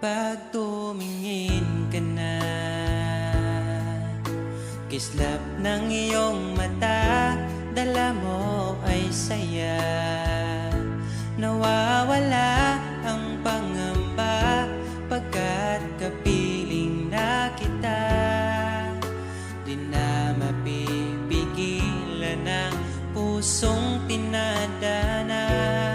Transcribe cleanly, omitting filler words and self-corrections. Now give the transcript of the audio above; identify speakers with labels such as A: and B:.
A: Pag tumingin ka na, kislap ng iyong mata, dala mo ay saya. Nawawala ang pangamba pagkat kapiling na kita. Di na mapipigilan ang pusong tinadana.